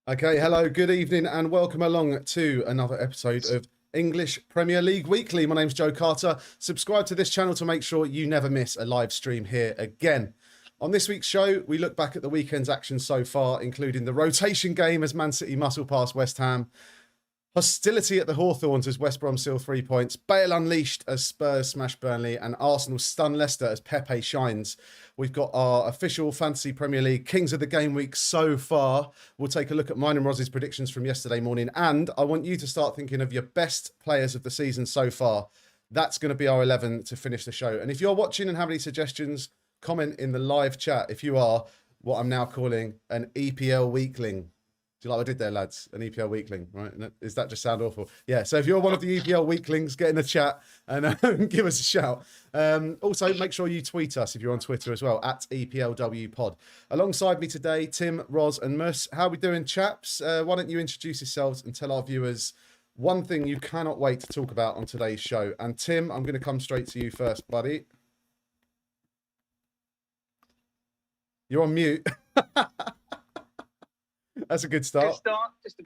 Okay, hello, good evening, and welcome along to another episode of English Premier League Weekly. My name's Joe Carter. Subscribe to this channel to make sure you never miss a live stream here again. On this week's show, we look back at the weekend's action so far, including the rotation game as Man City muscle past West Ham, hostility at the Hawthorns as West Brom seal 3 points, Bale unleashed as Spurs smash Burnley, and Arsenal stun Leicester as Pepe shines. We've got our official Fantasy Premier League Kings of the Game Week so far. We'll take a look at mine and Roz's predictions from yesterday morning, and I want you to start thinking of your best players of the season so far. That's going to be our 11 to finish the show. And if you're watching and have any suggestions, comment in the live chat if you are what I'm now calling an EPL weakling. Do you like what I did there, lads? An EPL weakling, right? Does that just sound awful? Yeah, so if you're one of the EPL weaklings, get in the chat and give us a shout. Also, make sure you tweet us if you're on Twitter as well, at EPLW pod. Alongside me today, Tim, Roz and Mus. How are we doing, chaps? Why don't you introduce yourselves and tell our viewers one thing you cannot wait to talk about on today's show. And Tim, I'm going to come straight to you first, buddy. You're on mute. That's a good start. Good start. Just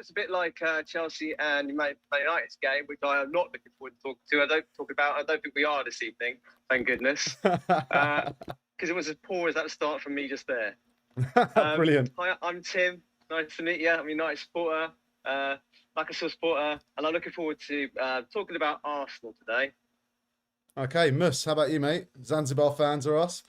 a bit like Chelsea and Man United's game, which I am not looking forward to talking to. I don't think we are this evening. Thank goodness, because it was as poor as that start from me just there. Brilliant. Hi, I'm Tim. Nice to meet you. I'm a United supporter, Newcastle supporter, and I'm looking forward to talking about Arsenal today. Okay, Mus, how about you, mate? Zanzibar fans are us?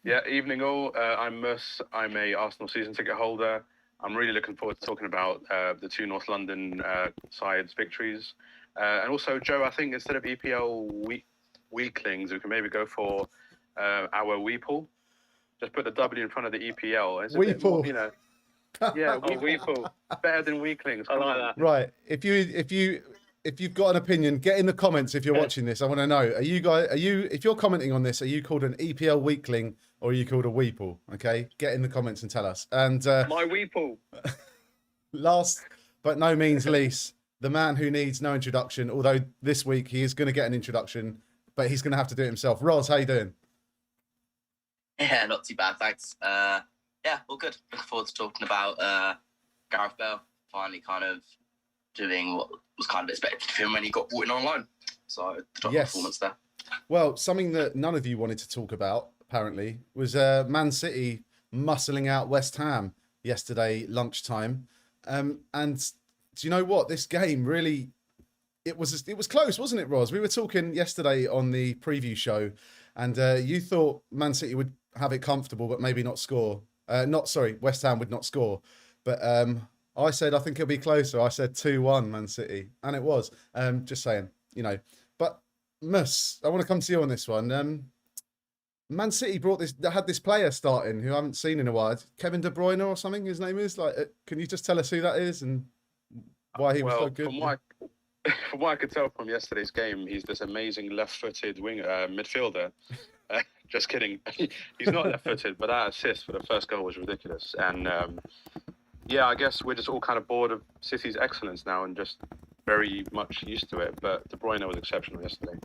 Yeah, evening all. I'm Mus. I'm a Arsenal season ticket holder. I'm really looking forward to talking about the two North London sides' victories. And also, Joe, I think instead of EPL weaklings, we can maybe go for our Weeple. Just put the W in front of the EPL. It's a bit more, you know. Yeah, Weeple. Better than weaklings. I like that. Right. If you've got an opinion, get in the comments if you're watching this. I want to know, if you're commenting on this, are you called an EPL weakling or are you called a Weeple? Okay, get in the comments and tell us. And my Weeple. Last but no means least, the man who needs no introduction, although this week he is going to get an introduction, but he's going to have to do it himself. Roz, how you doing? Yeah, not too bad, thanks. Yeah, all good. Looking forward to talking about Gareth Bale finally kind of doing what was kind of expected of him when he got brought in online. So the top performance there. Well, something that none of you wanted to talk about, apparently, was Man City muscling out West Ham yesterday lunchtime. And do you know what? This game really, it was close, wasn't it, Roz? We were talking yesterday on the preview show, and you thought Man City would have it comfortable, but maybe not score. West Ham would not score. But I said, I think it'll be closer. I said 2-1 Man City, and it was. Just saying, you know. But Mus, I want to come to you on this one. Man City had this player starting who I haven't seen in a while. Kevin De Bruyne or something, his name is. Like, can you just tell us who that is and why he was so good? From what I could tell from yesterday's game, he's this amazing left-footed midfielder. Just kidding. He's not left-footed, but that assist for the first goal was ridiculous. And yeah, I guess we're just all kind of bored of City's excellence now and just very much used to it. But De Bruyne was exceptional yesterday.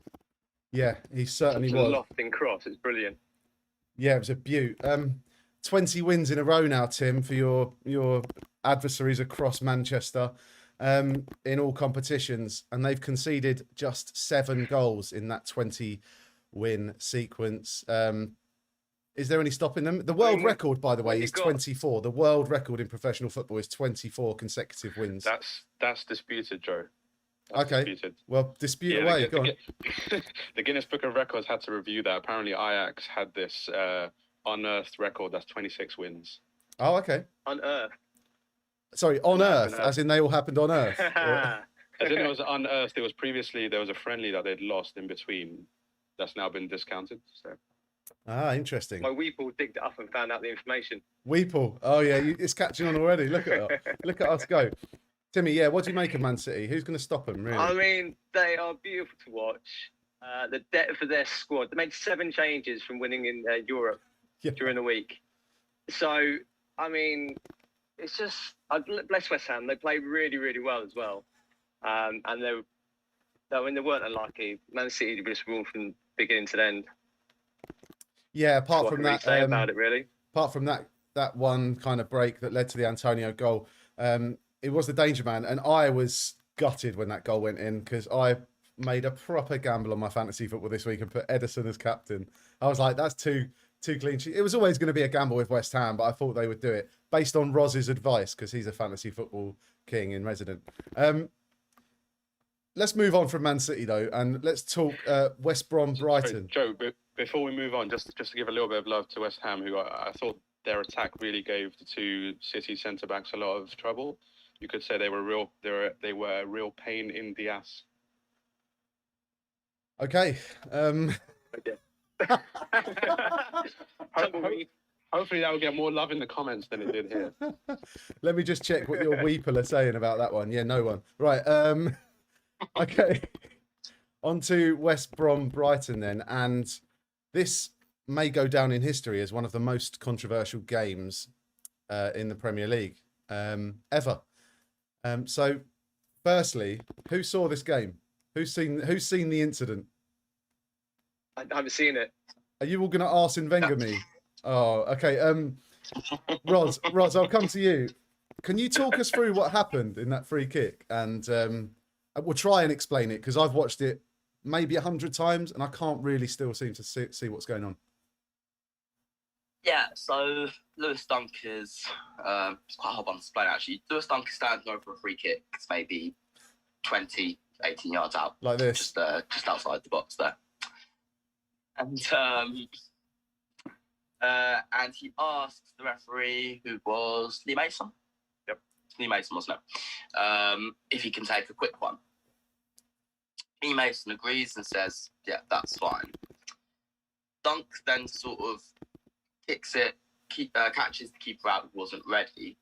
Yeah, he certainly was. A lofting cross. It's brilliant. Yeah, it was a beaut. 20 wins in a row now, Tim, for your adversaries across Manchester in all competitions. And they've conceded just 7 goals in that 20-win sequence. Is there any stopping them? The world record, by the way, is 24. The world record in professional football is 24 consecutive wins. That's disputed, Joe. Okay. Disputed. Well, dispute away. Go on. The Guinness Book of Records had to review that. Apparently, Ajax had this unearthed record. That's 26 wins. Oh, okay. Unearthed. Sorry, on Earth, as in they all happened on Earth. As in it was unearthed. There was a friendly that they'd lost in between. That's now been discounted. So. Ah, interesting. My Weeple digged it up and found out the information. Weeple. Oh, yeah, it's catching on already. Look at us go. Timmy, yeah, what do you make of Man City? Who's going to stop them, really? I mean, they are beautiful to watch. The depth of their squad. They made 7 changes from winning in Europe during the week. So, I mean, it's just, bless West Ham. They played really, really well as well. And they weren't unlucky. Man City just ruled from beginning to end. Yeah, apart from that, say about it, really. Apart from that that one kind of break that led to the Antonio goal. It was the danger man, and I was gutted when that goal went in because I made a proper gamble on my fantasy football this week and put Ederson as captain. I was like, that's too clean sheet. It was always going to be a gamble with West Ham, but I thought they would do it based on Roz's advice because he's a fantasy football king in resident. Let's move on from Man City though, and let's talk West Brom Brighton. Joe, before we move on, just to give a little bit of love to West Ham, who I thought their attack really gave the two City centre backs a lot of trouble. You could say they were a real pain in the ass. Okay. Hopefully that will get more love in the comments than it did here. Let me just check what your weeple are saying about that one. Yeah, no one. Right. Okay. On to West Brom Brighton then. And this may go down in history as one of the most controversial games in the Premier League ever. So firstly, who saw this game? Who's seen the incident? I haven't seen it. Are you all going to Arsene Wenger me? Oh, okay. Roz, I'll come to you. Can you talk us through what happened in that free kick? And we'll try and explain it because I've watched it maybe 100 times and I can't really still seem to see what's going on. Yeah, so Lewis Dunk is it's quite a hard one to explain actually. Lewis Dunk is standing over a free kick. It's maybe 20, 18 yards out. Like this. Just outside the box there. And he asked the referee, who was Lee Mason? Yep. Lee Mason, wasn't it? If he can take a quick one. Lee Mason agrees and says, yeah, that's fine. Dunk then sort of kicks it, catches the keeper out who wasn't ready,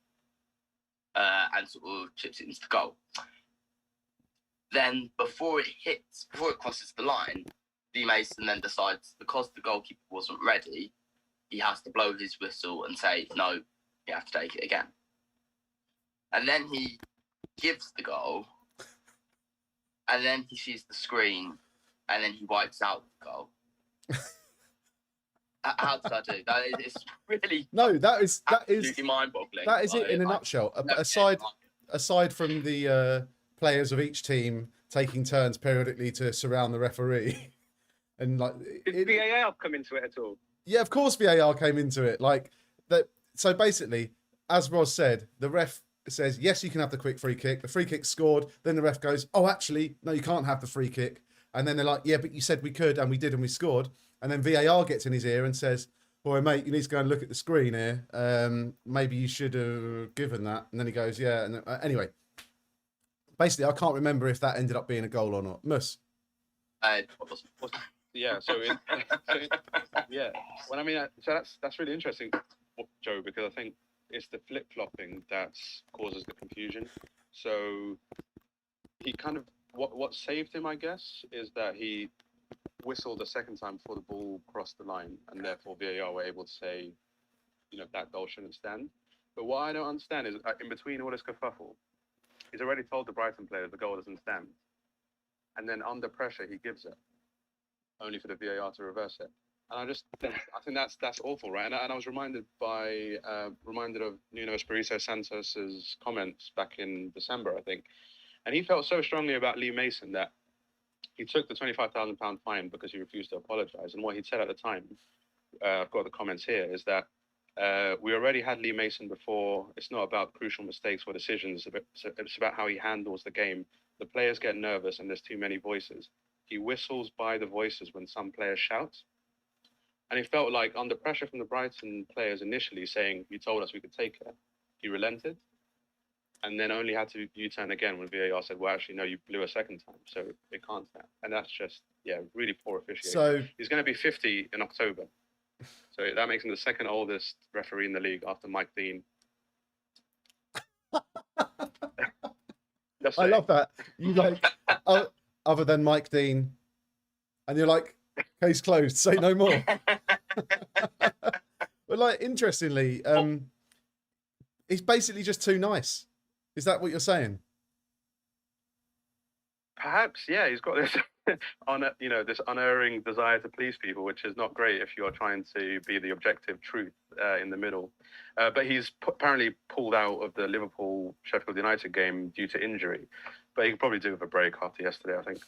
and sort of chips it into the goal. Then before it crosses the line, Lee Mason then decides, because the goalkeeper wasn't ready, he has to blow his whistle and say, no, you have to take it again. And then he gives the goal, and then he sees the screen, and then he wipes out the goal. How did I do? That is really that is mind-boggling. That is it in a nutshell. Aside from the players of each team taking turns periodically to surround the referee, and like did VAR come into it at all? Yeah, of course VAR came into it. Like that. So basically, as Roz said, the ref says yes, you can have the quick free kick. The free kick scored. Then the ref goes, oh, actually, no, you can't have the free kick. And then they're like, yeah, but you said we could, and we did, and we scored. And then VAR gets in his ear and says, boy, mate, you need to go and look at the screen here. Maybe you should have given that. And then he goes, yeah. And anyway, basically, I can't remember if that ended up being a goal or not. Mus? Yeah, yeah. Well, I mean, so that's really interesting, Joe, because I think it's the flip-flopping that causes the confusion. So he kind of, what saved him, I guess, is that he whistled a second time before the ball crossed the line, and therefore VAR were able to say, that goal shouldn't stand. But what I don't understand is, in between all this kerfuffle, he's already told the Brighton player the goal doesn't stand, and then under pressure he gives it, only for the VAR to reverse it. And I think that's awful, right? And I was reminded of Nuno Espirito Santos's comments back in December, I think, and he felt so strongly about Lee Mason that he took the £25,000 fine because he refused to apologise. And what he said at the time, I've got the comments here, is that we already had Lee Mason before. It's not about crucial mistakes or decisions. It's about how he handles the game. The players get nervous and there's too many voices. He whistles by the voices when some players shout. And it felt like under pressure from the Brighton players initially saying, you told us we could take it, he relented. And then only had to U-turn again when VAR said, well, actually, no, you blew a second time, so it can't stand. And that's just, really poor officiating. So he's going to be 50 in October. So that makes him the second oldest referee in the league after Mike Dean. I love that. You like, other than Mike Dean, and you're like, case closed, say no more. But like, interestingly, he's basically just too nice. Is that what you're saying? Perhaps, yeah. He's got this, this unerring desire to please people, which is not great if you're trying to be the objective truth in the middle. But he's apparently pulled out of the Liverpool Sheffield United game due to injury. But he could probably do with a break after yesterday, I think.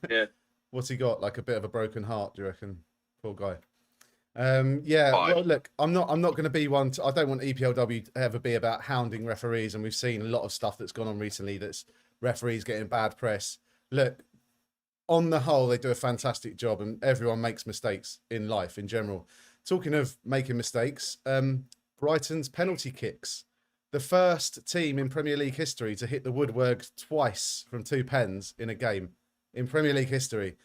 Yeah. What's he got? Like a bit of a broken heart, do you reckon? Poor guy. Yeah. Well, look, I'm not going to be one. I don't want EPLW to ever be about hounding referees, and we've seen a lot of stuff that's gone on recently that's referees getting bad press. Look, on the whole, they do a fantastic job, and everyone makes mistakes in life in general. Talking of making mistakes, Brighton's penalty kicks. The first team in Premier League history to hit the woodwork twice from 2 pens in a game in Premier League history.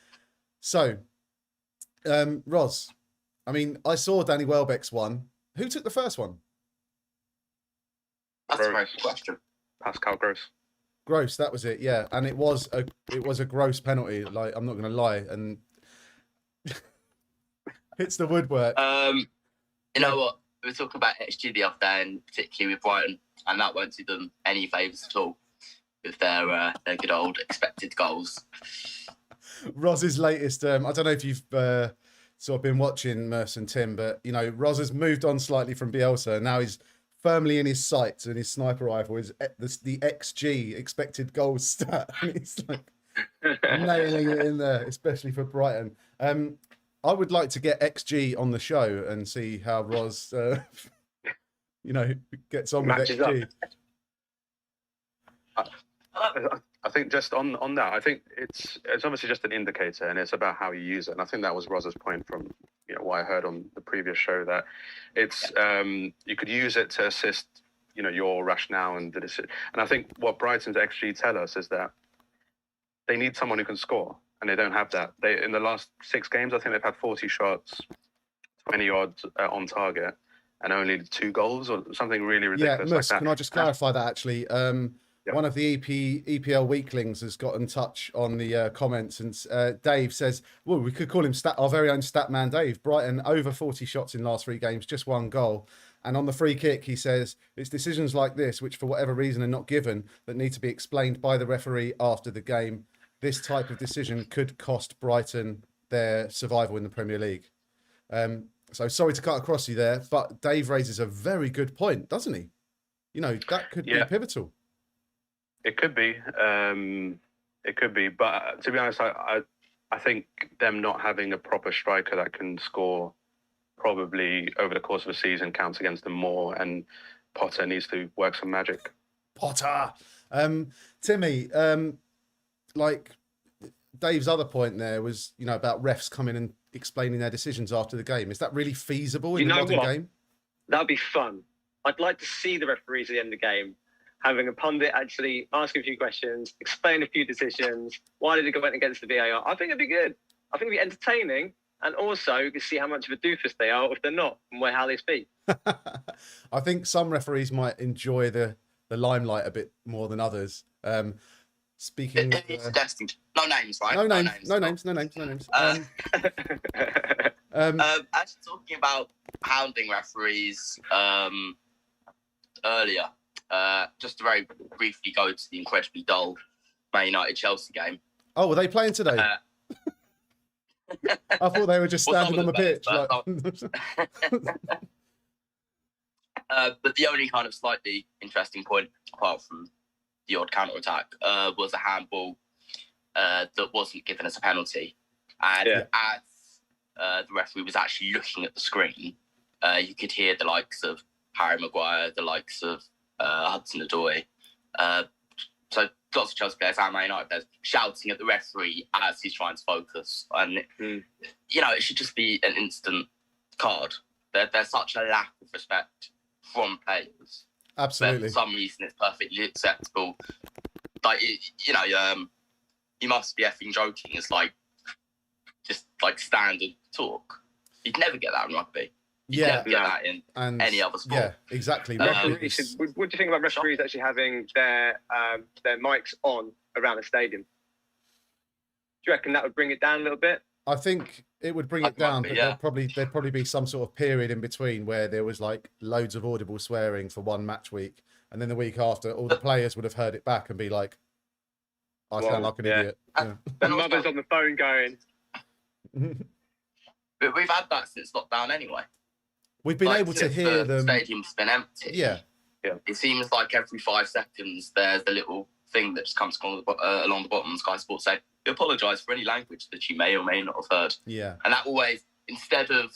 So, Ros, I mean, I saw Danny Welbeck's one. Who took the first one? That's a very good question. Pascal Gross. Gross, that was it, yeah. And it was a gross penalty, like, I'm not going to lie, and hits the woodwork. You know what? We were talking about XG the other day, and particularly with Brighton, and that won't do them any favours at all with their good old expected goals. Roz's latest, I don't know if you've sort of been watching Mus Tim, but, you know, Roz has moved on slightly from Bielsa, and now he's firmly in his sights, and his sniper rifle is the XG, expected goals stat, and he's like nailing it in there, especially for Brighton. I would like to get XG on the show and see how Roz, you know, gets on with XG. I think just on that, I think it's obviously just an indicator, and it's about how you use it. And I think that was Roz's point from what I heard on the previous show, that it's you could use it to assist your rationale and the decision. And I think what Brighton's XG tell us is that they need someone who can score, and they don't have that. They in the last 6 games, I think they've had 40 shots, 20 odds on target, and only 2 goals or something really ridiculous. Yeah, Mus, like that. can I just clarify that actually? One of the EPL weeklings has got in touch on the comments, and Dave says, well, we could call him our very own stat man Dave. Brighton over 40 shots in last 3 games, just 1 goal. And on the free kick, he says, it's decisions like this, which for whatever reason are not given, that need to be explained by the referee after the game. This type of decision could cost Brighton their survival in the Premier League. So sorry to cut across you there, but Dave raises a very good point, doesn't he? That could be pivotal. It could be. It could be. But to be honest, I think them not having a proper striker that can score probably over the course of a season counts against them more, and Potter needs to work some magic. Potter! Timmy, like Dave's other point there was, about refs coming and explaining their decisions after the game. Is that really feasible in the modern game? That'd be fun. I'd like to see the referees at the end of the game having a pundit actually asking a few questions, explain a few decisions. Why did it go against the VAR? I think it'd be good. I think it'd be entertaining. And also, you can see how much of a doofus they are, or if they're not, and how they speak. I think some referees might enjoy the limelight a bit more than others. Speaking... It's testing. No names, right? No names. Actually, talking about hounding referees earlier, just to very briefly go to the incredibly dull Man United-Chelsea game. Oh, were they playing today? I thought they were just standing on the pitch. But the only kind of slightly interesting point, apart from the odd counter-attack, was a handball that wasn't given as a penalty. And as the referee was actually looking at the screen, you could hear the likes of Harry Maguire, the likes of Hudson-Odoi, so lots of Chelsea players and Man United players shouting at the referee as he's trying to focus. And, it should just be an instant card. There's such a lack of respect from players. Absolutely. But for some reason, it's perfectly acceptable. Like, you must be effing joking. It's just standard talk. You'd never get that in rugby. You'd never get that in any other sport. Yeah, exactly. What do you think about referees actually having their mics on around the stadium? Do you reckon that would bring it down a little bit? I think it would bring it down, but there'd probably be some sort of period in between where there was loads of audible swearing for one match week, and then the week after, all the players would have heard it back and be like, "I sound like an idiot." The mother's on the phone going. But we've had that since lockdown anyway. We've been able to since hear the them. stadium's been empty. Yeah. It seems like every 5 seconds there's a little thing that just comes along the bottom of Sky Sports saying, "We apologise for any language that you may or may not have heard." Yeah. And that always, instead of,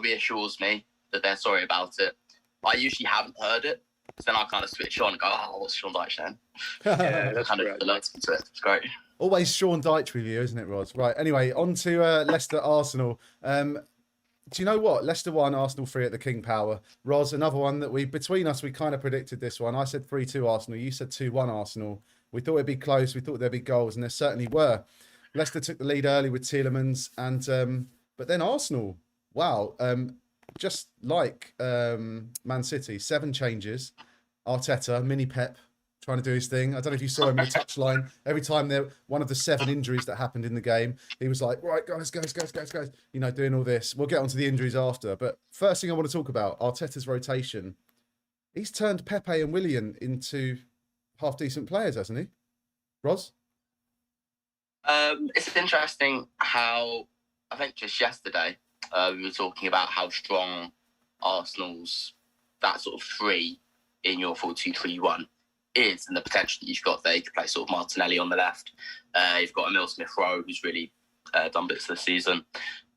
reassures me that they're sorry about it, I usually haven't heard it. So then I kind of switch on and go, "Oh, what's Sean Dyche saying?" Yeah, that's kind great. of alerts me to it. It's great. Always Sean Dyche with you, isn't it, Roz? Right. Anyway, on to Leicester Arsenal. Do you know what? Leicester 1, Arsenal 3 at the King Power. Roz, another one that between us, we kind of predicted this one. I said 3-2 Arsenal. You said 2-1 Arsenal. We thought it'd be close. We thought there'd be goals, and there certainly were. Leicester took the lead early with Tielemans, and but then Arsenal, wow, just like Man City, 7 changes. Arteta, mini Pep, trying to do his thing. I don't know if you saw him on the touchline. Every time one of the 7 injuries that happened in the game, he was like, "Right, guys, doing all this." We'll get onto the injuries after. But first thing I want to talk about, Arteta's rotation. He's turned Pepe and Willian into half-decent players, hasn't he? Roz? It's interesting how, I think just yesterday, we were talking about how strong Arsenal's, that sort of 3 in your 4-2-3-1 is, and the potential that you've got there. You could play sort of Martinelli on the left. You've got Emile Smith-Rowe, who's really done bits this season.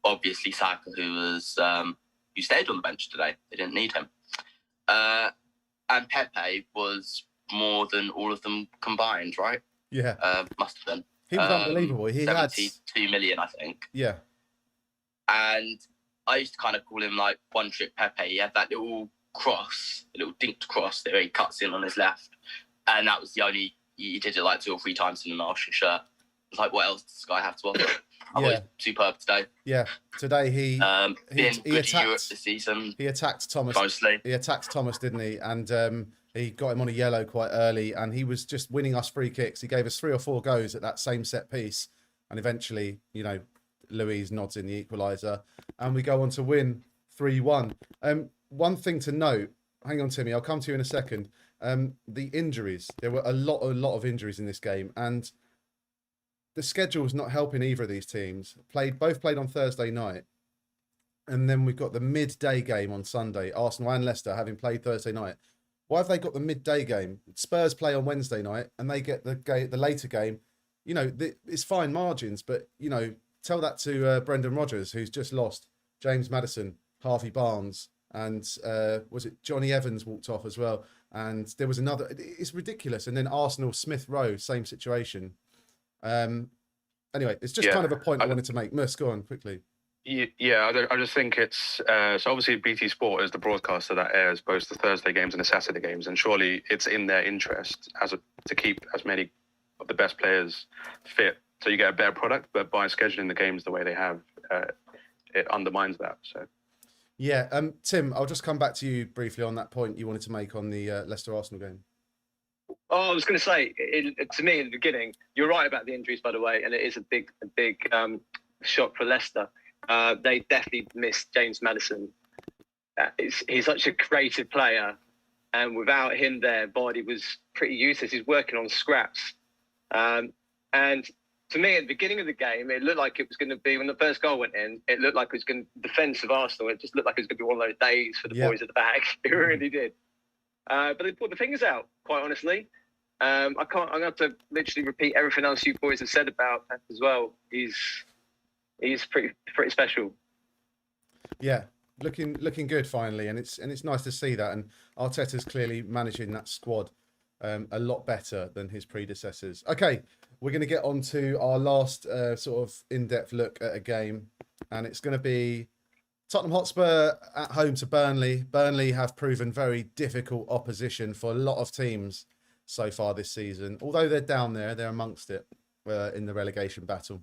Obviously, Saka, who stayed on the bench today. They didn't need him. And Pepe was more than all of them combined, right? Yeah. Must have been. He was unbelievable. He had 72 million, I think. Yeah. And I used to kind of call him like one-trick Pepe. He had that little cross, a little dinked cross that he cuts in on his left. And that was the only, he did it like 2 or 3 times in an Arsenal shirt. It's like, what else does this guy have to offer? I thought he was superb today. Yeah, today he attacked Europe this season. He attacked Thomas. Mostly. He attacked Thomas, didn't he? And he got him on a yellow quite early, and he was just winning us free kicks. He gave us 3 or 4 goes at that same set piece, and eventually, Louise nods in the equaliser, and we go on to win 3-1. One thing to note, hang on, Timmy, I'll come to you in a second. The injuries. There were a lot of injuries in this game, and the schedule's not helping either of these teams. Both played on Thursday night, and then we've got the midday game on Sunday. Arsenal and Leicester having played Thursday night. Why have they got the midday game? Spurs play on Wednesday night, and they get the later game. It's fine margins, but tell that to Brendan Rodgers, who's just lost James Maddison, Harvey Barnes, and was it Johnny Evans walked off as well? And there was another. It's ridiculous. And then Arsenal, Smith Rowe, same situation. Anyway, it's just kind of a point I wanted to make. Mus, go on quickly. Yeah, I just think it's so obviously BT Sport is the broadcaster that airs both the Thursday games and the Saturday games, and surely it's in their interest to keep as many of the best players fit, so you get a better product. But by scheduling the games the way they have, it undermines that. So. Yeah, Tim, I'll just come back to you briefly on that point you wanted to make on the Leicester Arsenal game. Oh, I was going to say, to me in the beginning, you're right about the injuries, by the way, and it is a big shock for Leicester. They definitely missed James Maddison. He's such a creative player, and without him there, Vardy was pretty useless. He's working on scraps. And to me, at the beginning of the game, it looked like it was going to be, when the first goal went in, it looked like it was going to, defence of Arsenal, it just looked like it was going to be one of those days for the boys at the back. It really did. But they pulled the fingers out, quite honestly. I'm going to have to literally repeat everything else you boys have said about Pep as well. He's pretty special. Yeah, looking good finally, and it's nice to see that. And Arteta's clearly managing that squad a lot better than his predecessors. Okay, we're going to get on to our last sort of in-depth look at a game, and it's going to be Tottenham Hotspur at home to Burnley. Burnley have proven very difficult opposition for a lot of teams so far this season. Although they're down there, they're amongst it in the relegation battle.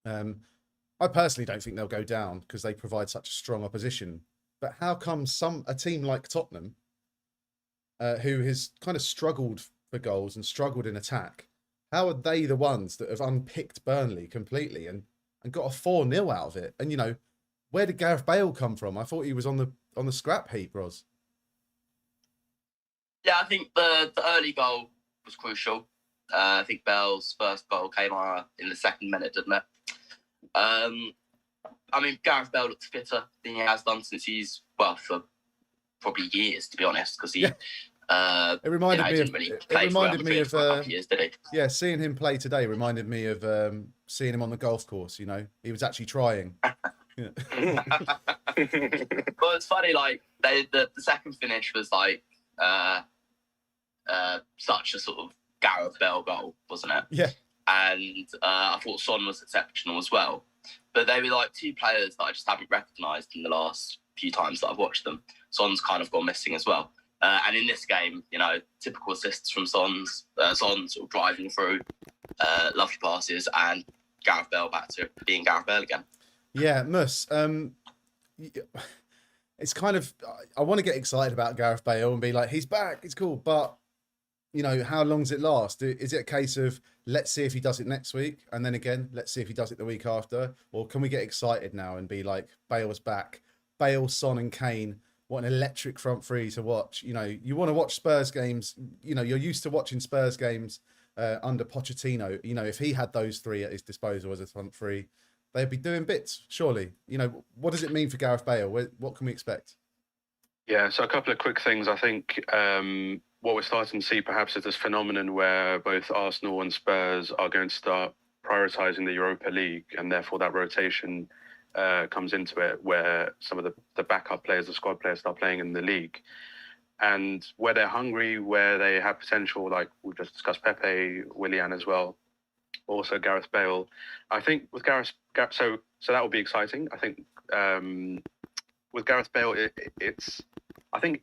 I personally don't think they'll go down because they provide such a strong opposition. But how come a team like Tottenham, who has kind of struggled for goals and struggled in attack, how are they the ones that have unpicked Burnley completely and got a 4-0 out of it? And, where did Gareth Bale come from? I thought he was on the scrap heap, Roz. Yeah, I think the early goal was crucial. I think Bale's first goal came in the second minute, didn't it? I mean, Gareth Bale looks fitter than he has done since for probably years, to be honest, because he. Yeah. It reminded me of. Really it reminded me of. For a couple of years, did he? Yeah, seeing him play today reminded me of seeing him on the golf course. You know, he was actually trying. Well, it's funny. Like the second finish was like such a sort of Gareth Bale goal, wasn't it? Yeah. And I thought Son was exceptional as well. But they were like two players that I just haven't recognised in the last few times that I've watched them. Son's kind of gone missing as well. And in this game, you know, typical assists from Son sort of driving through, lovely passes, and Gareth Bale back to being Gareth Bale again. Yeah, Mus. It's kind of, I want to get excited about Gareth Bale and be like, he's back, it's cool. But, you know, how long does it last? Is it a case of, let's see if he does it next week, and then again, let's see if he does it the week after? Or can we get excited now and be like, Bale's back, Bale, Son and Kane, what an electric front three to watch. You know, you want to watch Spurs games, you know, you're used to watching Spurs games under Pochettino. You know, if he had those three at his disposal as a front three, they'd be doing bits, surely. You know, what does it mean for Gareth Bale? What can we expect? Yeah, so a couple of quick things. I think what we're starting to see perhaps is this phenomenon where both Arsenal and Spurs are going to start prioritising the Europa League, and therefore that rotation comes into it, where some of the backup players, the squad players, start playing in the league. And where they're hungry, where they have potential, like we've just discussed Pepe, Willian as well, also Gareth Bale. I think with Gareth, so that will be exciting. I think with Gareth Bale, I think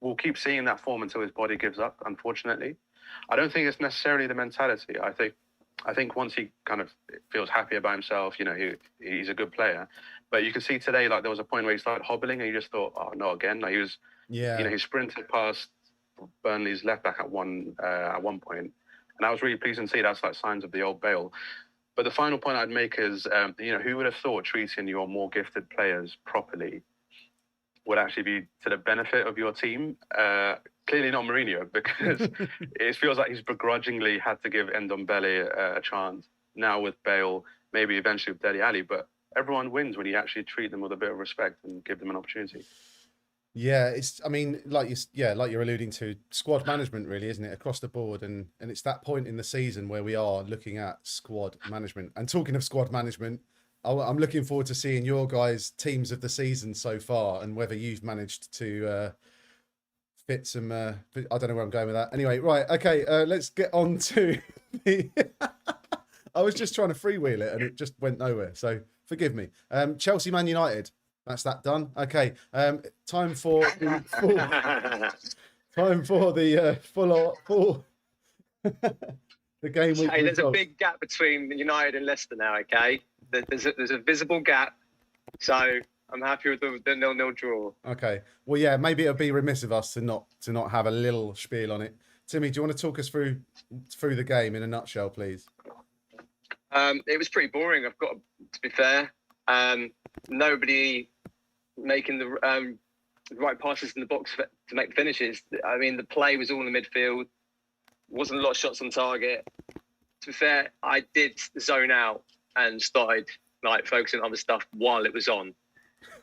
we'll keep seeing that form until his body gives up, unfortunately. I don't think it's necessarily the mentality. I think once he kind of feels happy about himself, you know, he's a good player. But you can see today, like there was a point where he started hobbling, and you just thought, oh no, again. Like he was, you know, he sprinted past Burnley's left back at one point, and I was really pleased to see that's like signs of the old Bale. But the final point I'd make is, you know, who would have thought treating your more gifted players properly would actually be to the benefit of your team? Clearly not Mourinho, because it feels like he's begrudgingly had to give Ndombele a chance. Now with Bale, maybe eventually with Dele Alli, but everyone wins when you actually treat them with a bit of respect and give them an opportunity. Yeah, I mean, like you're alluding to, squad management really, isn't it, across the board? And it's that point in the season where we are looking at squad management. And talking of squad management, I'm looking forward to seeing your guys' teams of the season so far, and whether you've managed to fit some. I don't know where I'm going with that. Anyway, right, okay, let's get on to the. I was just trying to freewheel it, and it just went nowhere. So forgive me. Chelsea, Man United. That's that done. Okay, time for the full. The game week. Hey, there's a big gap between United and Leicester now. Okay, there's a visible gap, so I'm happy with the 0-0 draw. Okay, well, yeah, maybe it'll be remiss of us to not have a little spiel on it. Timmy, do you want to talk us through the game in a nutshell, please? It was pretty boring. I've got to be fair. Nobody making the right passes in the box to make finishes. I mean, the play was all in the midfield. Wasn't a lot of shots on target. To be fair, I did zone out and started like focusing on other stuff while it was on.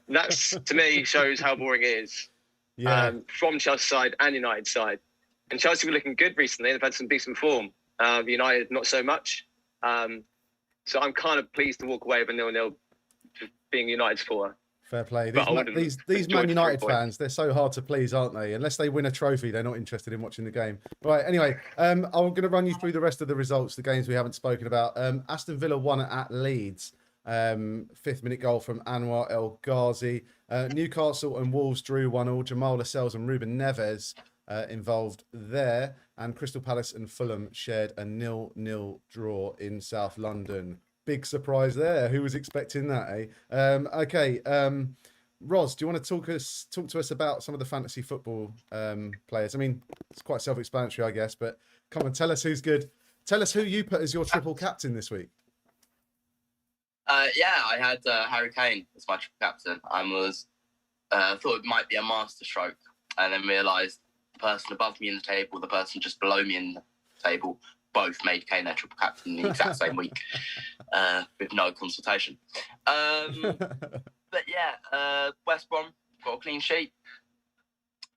And that's, to me, shows how boring it is. Yeah. From Chelsea's side and United's side. And Chelsea were looking good recently. They've had some decent form. United, not so much. So I'm kind of pleased to walk away with a 0-0 being United's for. Fair play. These Man United fans, they're so hard to please, aren't they? Unless they win a trophy, they're not interested in watching the game. Right, anyway, I'm going to run you through the rest of the results, the games we haven't spoken about. Aston Villa won at Leeds. 5th minute goal from Anwar El Ghazi. Newcastle and Wolves drew 1-1. Jamal Lascelles and Ruben Neves involved there. And Crystal Palace and Fulham shared a 0-0 draw in South London. Big surprise there. Who was expecting that, eh? Okay. Ros, do you want to talk to us about some of the fantasy football players? I mean, it's quite self-explanatory, I guess, but come on, tell us who's good. Tell us who you put as your triple captain this week. Yeah, I had Harry Kane as my triple captain. I was thought it might be a masterstroke, and then realised the person above me in the table, the person just below me in the table, both made Kane their triple captain the exact same week with no consultation. But yeah, West Brom got a clean sheet.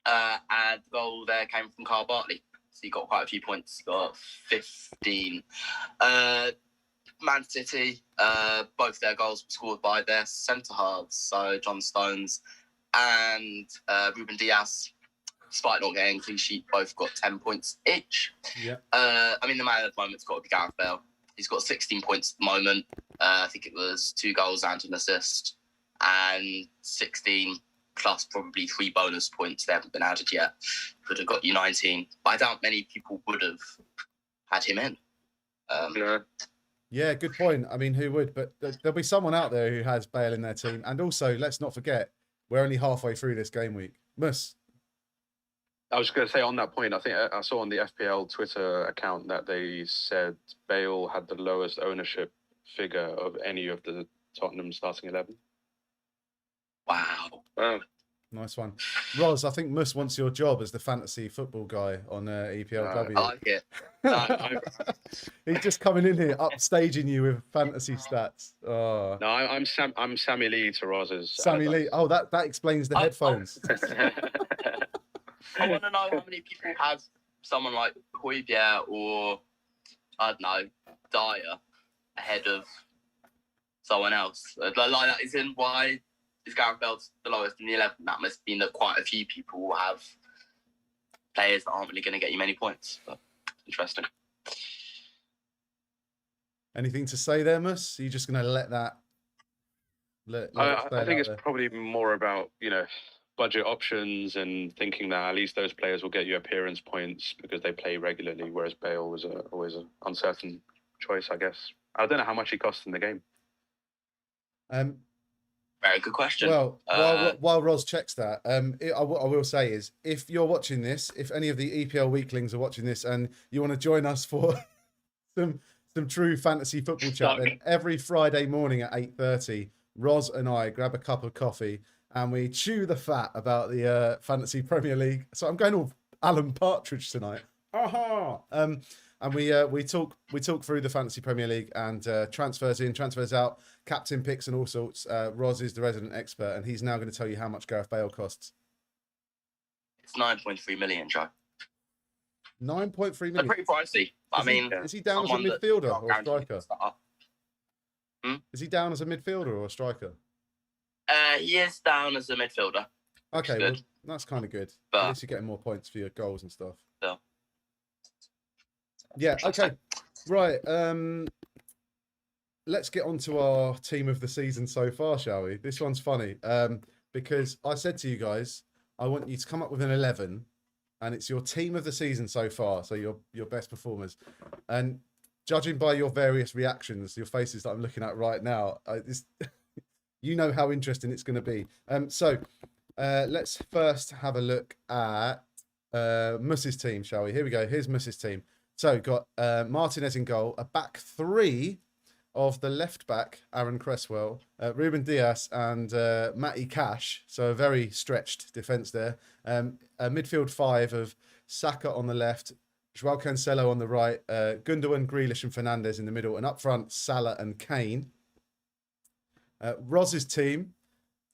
And the goal there came from Carl Bartley. So he got quite a few points. He got 15. Man City, both their goals were scored by their centre halves. So John Stones and Ruben Diaz, despite not getting a clean sheet, both got 10 points each. Yeah. I mean, the man at the moment's got to be Gareth Bale. He's got 16 points at the moment. I think it was 2 goals and an assist, and 16 plus probably 3 bonus points. They haven't been added yet. Could have got you 19. But I doubt many people would have had him in. No. Yeah, good point. I mean, who would? But there'll be someone out there who has Bale in their team. And also, let's not forget, we're only halfway through this game week. Mus. I was going to say on that point, I think I saw on the FPL Twitter account that they said Bale had the lowest ownership figure of any of the Tottenham starting 11. Wow. Nice one. Ros, I think Mus wants your job as the fantasy football guy on EPLW. I like it. No, He's just coming in here, upstaging you with fantasy stats. Oh. No, I'm Sammy Lee to Roz's. Sammy Lee. Oh, that explains the headphones. I want to know how many people have someone like Højbjerg or, I don't know, Dyer ahead of someone else. Like that is in why is Gareth Bale the lowest in the 11? That must mean that quite a few people will have players that aren't really going to get you many points. But interesting. Anything to say there, Mus? Are you just going to let that? I think it's probably more about, budget options and thinking that at least those players will get you appearance points because they play regularly, whereas Bale was always an uncertain choice, I guess. I don't know how much he cost in the game. Very good question. Well, while Ros checks that, I will say is, if you're watching this, if any of the EPL weaklings are watching this and you want to join us for some true fantasy football chat, then every Friday morning at 8:30, Ros and I grab a cup of coffee and we chew the fat about the fantasy Premier League. So I'm going all Alan Partridge tonight. Aha! And we talk through the fantasy Premier League and transfers in, transfers out, captain picks and all sorts. Ros is the resident expert, and he's now going to tell you how much Gareth Bale costs. It's 9.3 million, Joe. 9.3 million. They're pretty pricey. Is he down as a midfielder or a striker? Is he down as a midfielder or a striker? He is down as a midfielder. Okay, well, that's kind of good. But at least you're getting more points for your goals and stuff. Still. Yeah, okay. Right. Let's get on to our team of the season so far, shall we? This one's funny. Because I said to you guys, I want you to come up with an 11, and it's your team of the season so far, so your best performers. And judging by your various reactions, your faces that I'm looking at right now, you know how interesting it's going to be. So let's first have a look at Mus's team, shall we? Here we go. Here's Mus's team. So got Martinez in goal, a back three of the left back, Aaron Cresswell, Ruben Diaz and Matty Cash. So a very stretched defence there. A midfield five of Saka on the left, Joao Cancelo on the right, Gundogan, Grealish and Fernandes in the middle, and up front, Salah and Kane. Roz's team,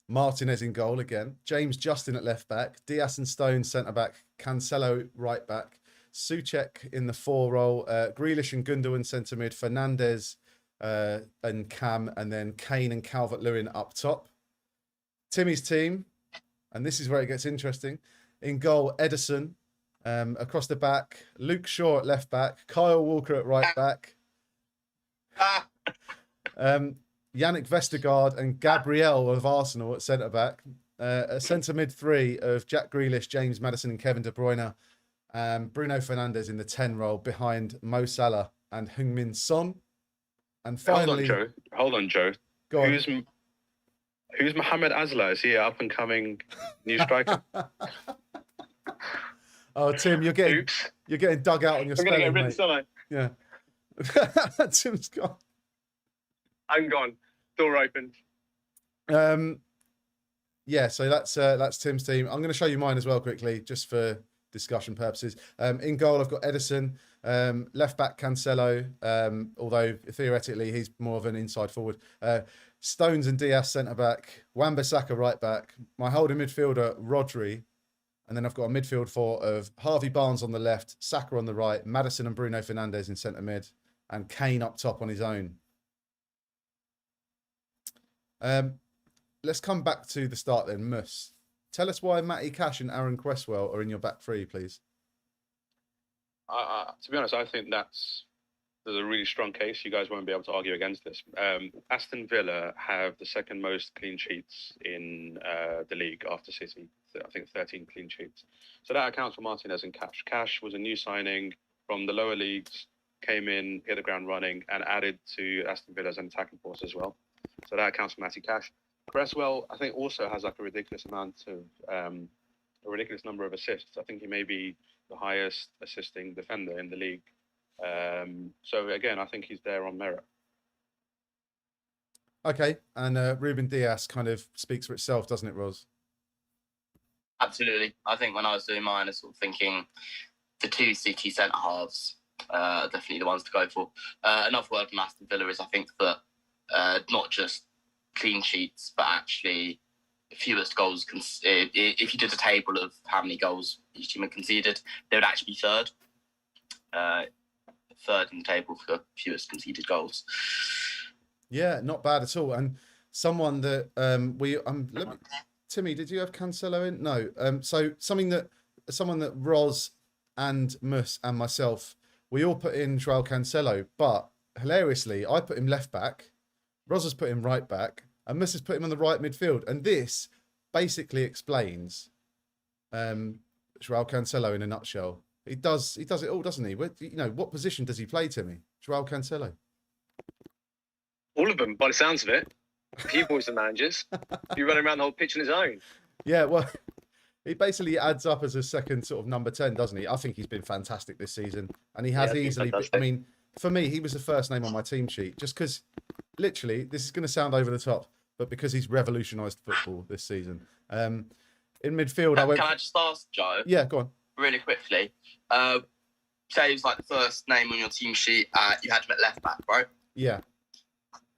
Martinez in goal again, James Justin at left back, Diaz and Stones centre back, Cancelo right back, Souček in the 4 role, Grealish and Gundogan centre mid, Fernandes and Cam, and then Kane and Calvert-Lewin up top. Timmy's team, and this is where it gets interesting, in goal, Ederson, across the back, Luke Shaw at left back, Kyle Walker at right back, Yannick Vestergaard and Gabriel of Arsenal at centre back, a centre mid 3 of Jack Grealish, James Maddison and Kevin De Bruyne, Bruno Fernandes in the 10 role behind Mo Salah and Heung-min Son. And finally, hold on, Joe. Go on. Who's Mohamed Asla? Is he an up and coming new striker? Oh, Tim, you're getting dug out on your spelling, mate. Yeah. Tim's gone. I'm gone. Door opened. Yeah, so that's Tim's team. I'm going to show you mine as well quickly, just for discussion purposes. In goal, I've got Ederson, Left back Cancelo, although theoretically he's more of an inside forward. Stones and Diaz centre back. Wan-Bissaka right back. My holding midfielder Rodri, and then I've got a midfield four of Harvey Barnes on the left, Saka on the right, Maddison and Bruno Fernandes in centre mid, and Kane up top on his own. Let's come back to the start then. Mus, tell us why Matty Cash and Aaron Cresswell are in your back three, please. To be honest, I think there's a really strong case. You guys won't be able to argue against this. Aston Villa have the second most clean sheets in the league after City. I think 13 clean sheets. So that accounts for Martinez and Cash. Cash was a new signing from the lower leagues, came in, hit the ground running, and added to Aston Villa's attacking force as well. So that accounts for Matty Cash. Cresswell, I think, also has like a ridiculous number of assists. I think he may be the highest assisting defender in the league. So again, I think he's there on merit. Okay, and Ruben Diaz kind of speaks for itself, doesn't it, Ros? Absolutely. I think when I was doing mine, I was sort of thinking the two City centre halves are definitely the ones to go for. Another word from Aston Villa is I think that not just clean sheets, but actually fewest goals. If you did a table of how many goals each team had conceded, they would actually be third. Third in the table for fewest conceded goals. Yeah, not bad at all. And someone that Timmy, did you have Cancelo in? No. So someone that Ros and Mus and myself, we all put in Joao Cancelo, but hilariously, I put him left back, Ros has put him right back, and Mus has put him on the right midfield. And this basically explains Joao Cancelo in a nutshell. He does it all, doesn't he? What position does he play, Timmy? Joao Cancelo. All of them, by the sounds of it. Few boys and managers. You're running around the whole pitch on his own. Yeah, well, he basically adds up as a second sort of number 10, doesn't he? I think he's been fantastic this season. And he has easily, I mean, for me, he was the first name on my team sheet, just because, literally, this is going to sound over the top, but because he's revolutionised football this season. In midfield, Can I just ask, Joe? Yeah, go on. Really quickly. Say it was like the first name on your team sheet. You had him at left back, right? Yeah.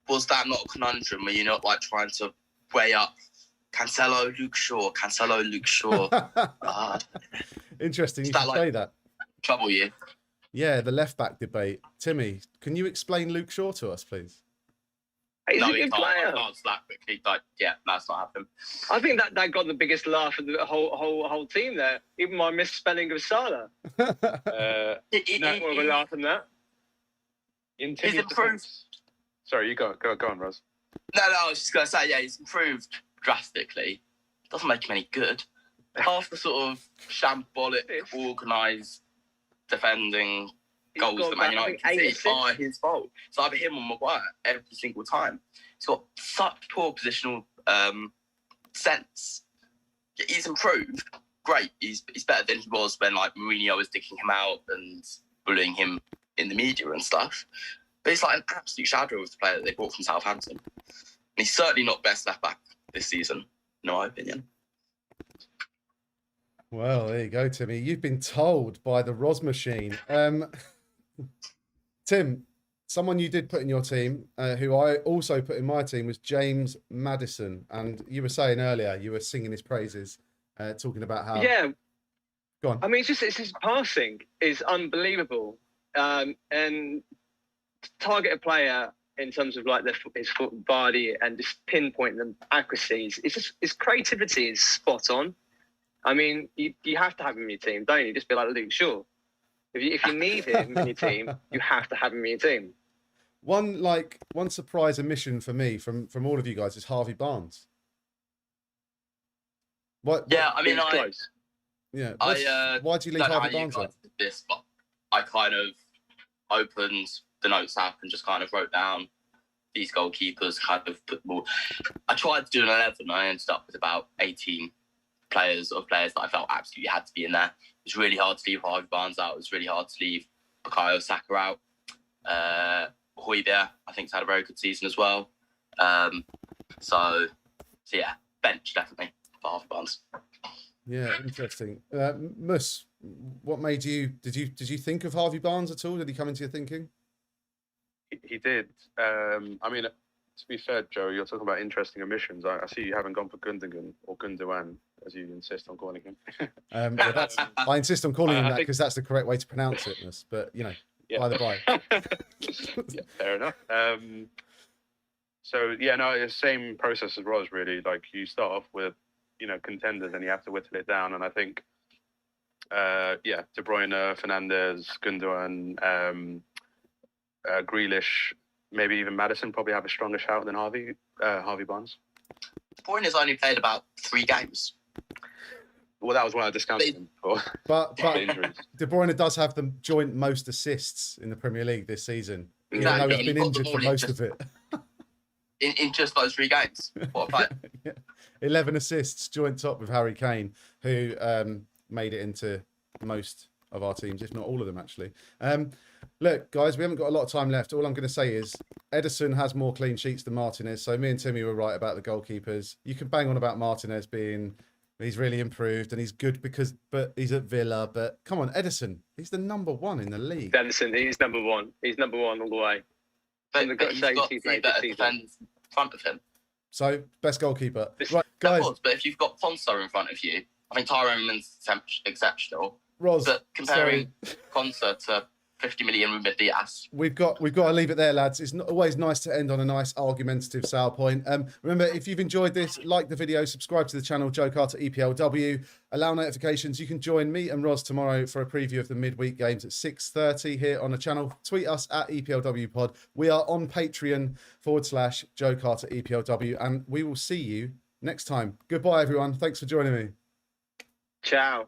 Was that not a conundrum? Were you not like trying to weigh up Cancelo, Luke Shaw? Interesting. You should say that. Trouble you? Yeah, the left back debate. Timmy, can you explain Luke Shaw to us, please? He's a good I player. can't that quickly. But yeah, that's not happening. I think that got the biggest laugh of the whole team there. Even my misspelling of Salah. More of a laugh than that. In Timmy's defense. Sorry, you go on, Ros. No, I was just going to say, yeah, he's improved drastically. Doesn't make him any good. Half the sort of shambolic, organised, defending goals that Man United concede are his fault. It's either him or Maguire every single time. He's got such poor positional sense. He's improved. Great. He's better than he was when like Mourinho was digging him out and bullying him in the media and stuff. But he's like an absolute shadow of the player that they brought from Southampton. And he's certainly not best left back this season, in my opinion. Well, there you go, Timmy. You've been told by the Ros machine. Tim, someone you did put in your team, who I also put in my team, was James Maddison. And you were saying earlier, you were singing his praises, talking about how... Yeah. Go on. I mean, it's his passing is unbelievable. And target a player in terms of like his foot body and just pinpoint them accuracies. It's just his creativity is spot on. I mean, you have to have him in your team, don't you? Just be like Luke Shaw. If you need him in your team, you have to have him in your team. One surprise omission for me from all of you guys is Harvey Barnes. Yeah, I mean, close. Yeah. Why do you leave Harvey Barnes out? This, but I kind of opened the notes app and just kind of wrote down these goalkeepers, kind of put them all. I tried to do an 11 and I ended up with about 18 players that I felt absolutely had to be in there. It was really hard to leave Harvey Barnes out. It was really hard to leave Bukayo Saka out. Højbjerg, I think, has had a very good season as well. So yeah, bench definitely for Harvey Barnes. Yeah, interesting. Mus, what made you? Did you think of Harvey Barnes at all? Did he come into your thinking? He did. I mean, to be fair, Joe, you're talking about interesting omissions. I see you haven't gone for Gundogan or Gundogan, as you insist on calling him. Well, I insist on calling him that because that's the correct way to pronounce it. But by the by. Yeah, fair enough. So yeah, no, it's the same process as Ros really. Like you start off with, contenders, and you have to whittle it down. And I think, De Bruyne, Fernandes, Gundogan, Grealish, maybe even Maddison probably have a stronger shout than Harvey Barnes. De Bruyne has only played about 3 games. Well, that was when I discounted him for But injuries. De Bruyne does have the joint most assists in the Premier League this season. Even though he's been injured for most of it. In just those 3 games. What a player. Yeah. 11 assists, joint top with Harry Kane, who made it into most of our teams, if not all of them, actually. Look, guys, we haven't got a lot of time left. All I'm going to say is Ederson has more clean sheets than Martinez. So me and Timmy were right about the goalkeepers. You can bang on about Martinez he's really improved and he's good but he's at Villa. But come on, Ederson, he's the number 1 in the league. Ederson, he's number 1. He's number 1 all the way. But he's got 3 better defenders in front of him. So, best goalkeeper. Right, guys. But if you've got Konsa in front of you, I think Tyrone Mings exceptional. Ros, but comparing Konsa to 50 million Ruben Diaz. We've got to leave it there, lads. It's not always nice to end on a nice argumentative sale point. Remember, if you've enjoyed this, like the video, subscribe to the channel, Joe Carter EPLW. Allow notifications. You can join me and Ros tomorrow for a preview of the midweek games at 6:30 here on the channel. Tweet us at EPLW Pod. We are on Patreon/Joe Carter EPLW, and we will see you next time. Goodbye, everyone. Thanks for joining me. Ciao.